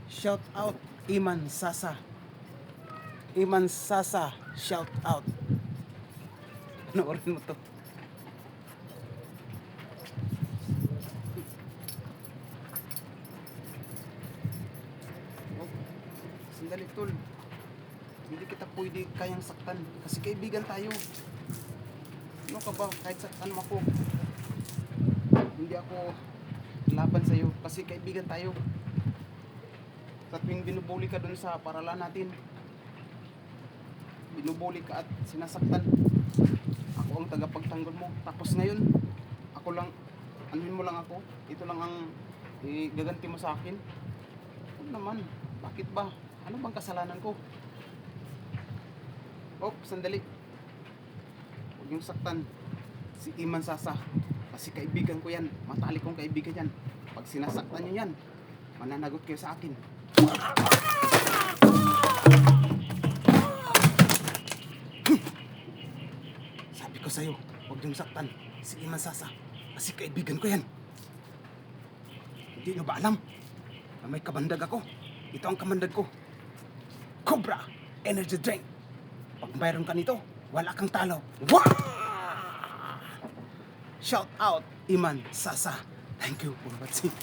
Shout out Iman Sasa. Iman Sasa, shout out. Panoorin mo to. Oh, sandali tol. Hindi kita pwede kayang saktan kasi kaibigan tayo. Ano ka ba? Kahit saktan mo ako, hindi ako laban sa'yo kasi kaibigan tayo. Sa tuwing binubuli ka dun sa paralan natin, binubuli ka at sinasaktan, ako ang tagapagtanggol mo. Tapos ngayon, ako lang, anuhin mo lang ako, ito lang ang gaganti mo sa akin. Huwag naman, bakit ba? Ano bang kasalanan ko? Oh, sandali. Huwag yung saktan si Iman Sasa kasi kaibigan ko yan, matalik kong kaibigan yan. Pag sinasaktan nyo yan, mananagot kayo sa akin. Sabi ko sa'yo, huwag yung saktan si Iman Sasa kasi kaibigan ko yan. Hindi nyo ba alam na may kabandag ako? Ito ang kabandag ko, Cobra Energy Drink. Pag mayroon ka nito, wala kang talo. Wow! Shout out Iman Sasa. Thank you for watching.